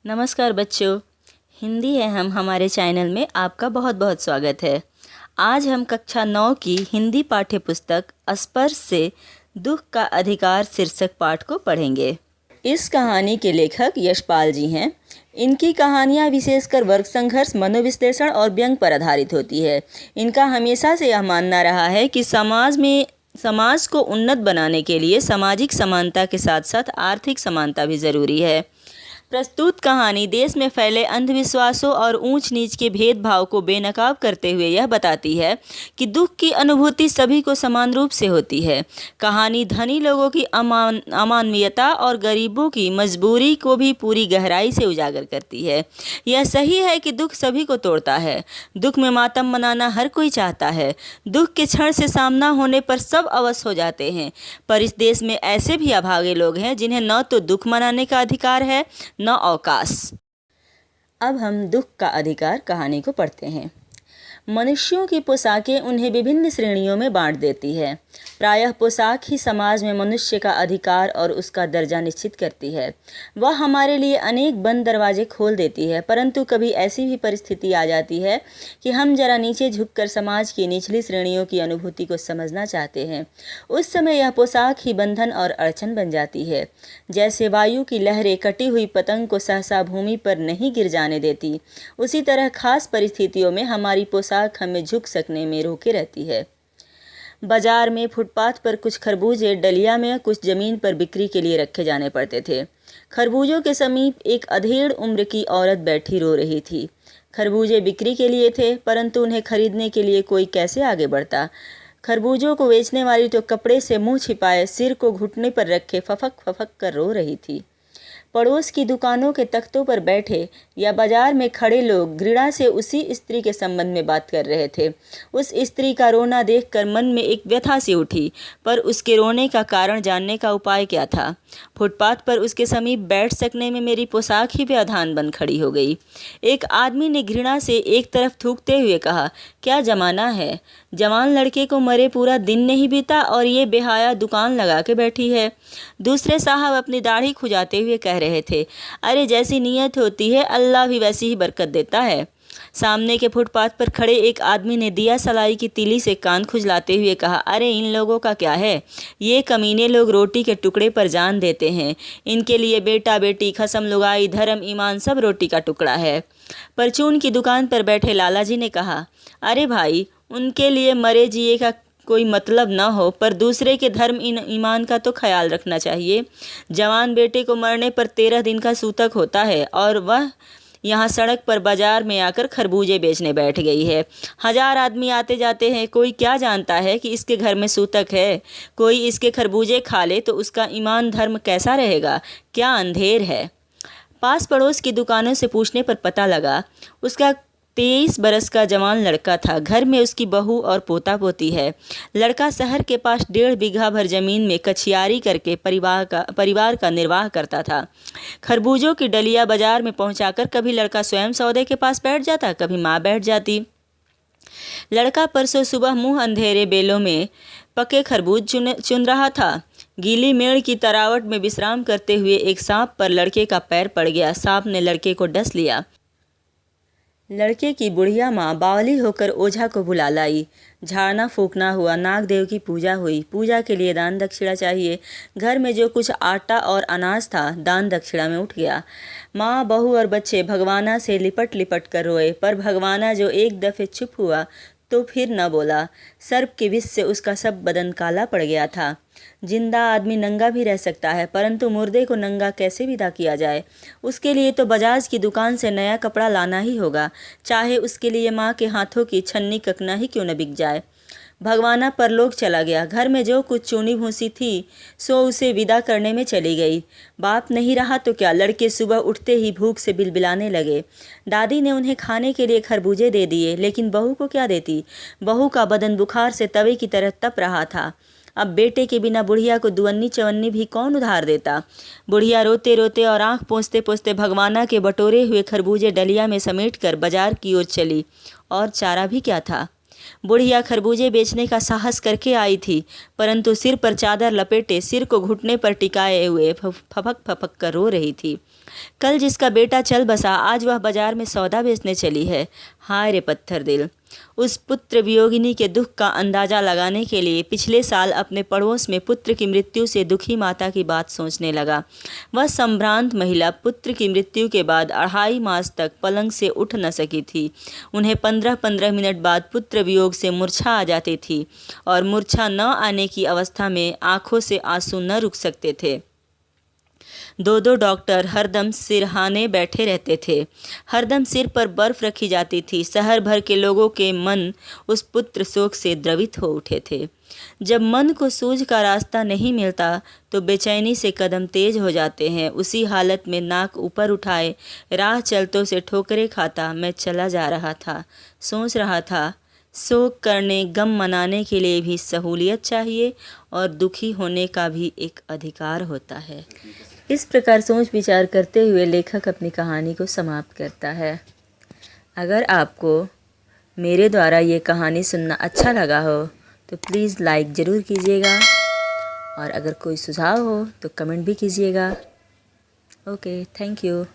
नमस्कार बच्चों, हिंदी है हम हमारे चैनल में आपका बहुत बहुत स्वागत है। आज हम कक्षा 9 की हिंदी पाठ्य पुस्तक स्पर्श से दुख का अधिकार शीर्षक पाठ को पढ़ेंगे। इस कहानी के लेखक यशपाल जी हैं। इनकी कहानियाँ विशेषकर वर्ग संघर्ष, मनोविश्लेषण और व्यंग पर आधारित होती है। इनका हमेशा से यह मानना रहा है कि समाज को उन्नत बनाने के लिए सामाजिक समानता के साथ साथ आर्थिक समानता भी ज़रूरी है। प्रस्तुत कहानी देश में फैले अंधविश्वासों और ऊंच नीच के भेदभाव को बेनकाब करते हुए यह बताती है कि दुख की अनुभूति सभी को समान रूप से होती है। कहानी धनी लोगों की अमानवीयता और गरीबों की मजबूरी को भी पूरी गहराई से उजागर करती है। यह सही है कि दुख सभी को तोड़ता है। दुख में मातम मनाना हर कोई चाहता है। दुख के क्षण से सामना होने पर सब अवश्य हो जाते हैं, पर इस देश में ऐसे भी अभागे लोग हैं जिन्हें न तो दुख मनाने का अधिकार है न अवकाश। अब हम दुख का अधिकार कहानी को पढ़ते हैं। मनुष्यों की पोशाकें उन्हें विभिन्न श्रेणियों में बांट देती है। प्रायः पोशाक ही समाज में मनुष्य का अधिकार और उसका दर्जा निश्चित करती है। वह हमारे लिए अनेक बंद दरवाजे खोल देती है, परंतु कभी ऐसी भी परिस्थिति आ जाती है कि हम जरा नीचे झुककर समाज की निचली श्रेणियों की अनुभूति को समझना चाहते हैं। उस समय यह पोशाक ही बंधन और अड़चन बन जाती है। जैसे वायु की लहरें कटी हुई पतंग को सहसा भूमि पर नहीं गिर जाने देती, उसी तरह खास परिस्थितियों में हमारी पोशाक हमें झुक सकने में रोके रहती है। बाजार में फुटपाथ पर कुछ खरबूजे डलिया में कुछ जमीन पर बिक्री के लिए रखे जाने पड़ते थे। खरबूजों के समीप एक अधेड़ उम्र की औरत बैठी रो रही थी। खरबूजे बिक्री के लिए थे, परंतु उन्हें खरीदने के लिए कोई कैसे आगे बढ़ता। खरबूजों को बेचने वाली तो कपड़े से मुंह छिपाए सिर को घुटने पर रखे फफक फफक कर रो रही थी। पड़ोस की दुकानों के तख्तों पर बैठे या बाजार में खड़े लोग घृणा से उसी स्त्री के संबंध में बात कर रहे थे। उस स्त्री का रोना देखकर मन में एक व्यथा सी उठी, पर उसके रोने का कारण जानने का उपाय क्या था। फुटपाथ पर उसके समीप बैठ सकने में मेरी पोशाक ही व्यवधान बन खड़ी हो गई। एक आदमी ने घृणा से एक तरफ थूकते हुए कहा, क्या जमाना है, जवान लड़के को मरे पूरा दिन नहीं बीता और ये बेहाया दुकान लगा के बैठी है। दूसरे साहब अपनी दाढ़ी खुजाते हुए कह रहे थे, अरे जैसी नीयत होती है अल्लाह भी वैसी ही बरकत देता है। सामने के फुटपाथ पर खड़े एक आदमी ने दिया सलाई की तीली से कान खुजलाते हुए कहा, अरे इन लोगों का क्या है, ये कमीने लोग रोटी के टुकड़े पर जान देते हैं। इनके लिए बेटा बेटी, खसम लुगाई, धर्म ईमान सब रोटी का टुकड़ा है। परचून की दुकान पर बैठे लाला जी ने कहा, अरे भाई, उनके लिए मरे जिए का कोई मतलब न हो, पर दूसरे के धर्म ईमान का तो ख्याल रखना चाहिए। जवान बेटे को मरने पर 13 दिन का सूतक होता है और वह यहाँ सड़क पर बाजार में आकर खरबूजे बेचने बैठ गई है। 1000 आदमी आते जाते हैं, कोई क्या जानता है कि इसके घर में सूतक है। कोई इसके खरबूजे खा ले तो उसका ईमान धर्म कैसा रहेगा, क्या अंधेर है। पास पड़ोस की दुकानों से पूछने पर पता लगा उसका 23 बरस का जवान लड़का था। घर में उसकी बहू और पोता पोती है। लड़का शहर के पास 1.5 बीघा भर जमीन में कछियारी करके परिवार का निर्वाह करता था। खरबूजों की डलिया बाजार में पहुंचाकर कभी लड़का स्वयं सौदे के पास बैठ जाता, कभी माँ बैठ जाती। लड़का परसों सुबह मुंह अंधेरे बेलों में पके खरबूज चुन रहा था। गीली मेड़ की तरावट में विश्राम करते हुए एक सांप पर लड़के का पैर पड़ गया। सांप ने लड़के को डस लिया। लड़के की बुढ़िया माँ बावली होकर ओझा को बुला लाई। झाड़ना फूकना हुआ, नागदेव की पूजा हुई। पूजा के लिए दान दक्षिणा चाहिए। घर में जो कुछ आटा और अनाज था दान दक्षिणा में उठ गया। माँ, बहू और बच्चे भगवाना से लिपट लिपट कर रोए, पर भगवाना जो एक दफ़े चुप हुआ तो फिर न बोला। सर्प के विष से उसका सब बदन काला पड़ गया था। जिंदा आदमी नंगा भी रह सकता है, परंतु मुर्दे को नंगा कैसे विदा किया जाए। उसके लिए तो बजाज की दुकान से नया कपड़ा लाना ही होगा, चाहे उसके लिए माँ के हाथों की छन्नी ककना ही क्यों न बिक जाए। भगवाना परलोक चला गया। घर में जो कुछ चूनी भूसी थी सो उसे विदा करने में चली गई। बाप नहीं रहा तो क्या, लड़के सुबह उठते ही भूख से बिलबिलाने लगे। दादी ने उन्हें खाने के लिए खरबूजे दे दिए, लेकिन बहू को क्या देती। बहू का बदन बुखार से तवे की तरह तप रहा था। अब बेटे के बिना बुढ़िया को दुवन्नी चवन्नी भी कौन उधार देता। बुढ़िया रोते रोते और आंख पोंछते पोंछते भगवाना के बटोरे हुए खरबूजे डलिया में समेटकर बाजार की ओर चली। और चारा भी क्या था। बुढ़िया खरबूजे बेचने का साहस करके आई थी, परंतु सिर पर चादर लपेटे, सिर को घुटने पर टिकाए हुए फपक फपक कर रो रही थी। कल जिसका बेटा चल बसा, आज वह बाजार में सौदा बेचने चली है। हाय रे पत्थर दिल। उस पुत्र वियोगिनी के दुख का अंदाज़ा लगाने के लिए पिछले साल अपने पड़ोस में पुत्र की मृत्यु से दुखी माता की बात सोचने लगा। वह संभ्रांत महिला पुत्र की मृत्यु के बाद 2.5 मास तक पलंग से उठ न सकी थी। उन्हें 15-15 मिनट बाद पुत्र वियोग से मूर्छा आ जाती थी और मूर्छा न आने की अवस्था में आंखों से आंसू न रुक सकते थे। 2-2 डॉक्टर हरदम सिरहाने बैठे रहते थे। हरदम सिर पर बर्फ रखी जाती थी। शहर भर के लोगों के मन उस पुत्र शोक से द्रवित हो उठे थे। जब मन को सूझ का रास्ता नहीं मिलता तो बेचैनी से कदम तेज हो जाते हैं। उसी हालत में नाक ऊपर उठाए राह चलतों से ठोकरें खाता मैं चला जा रहा था। सोच रहा था, शोक करने, गम मनाने के लिए भी सहूलियत चाहिए और दुखी होने का भी एक अधिकार होता है। इस प्रकार सोच विचार करते हुए लेखक अपनी कहानी को समाप्त करता है। अगर आपको मेरे द्वारा ये कहानी सुनना अच्छा लगा हो तो प्लीज़ लाइक ज़रूर कीजिएगा और अगर कोई सुझाव हो तो कमेंट भी कीजिएगा। Okay, thank you.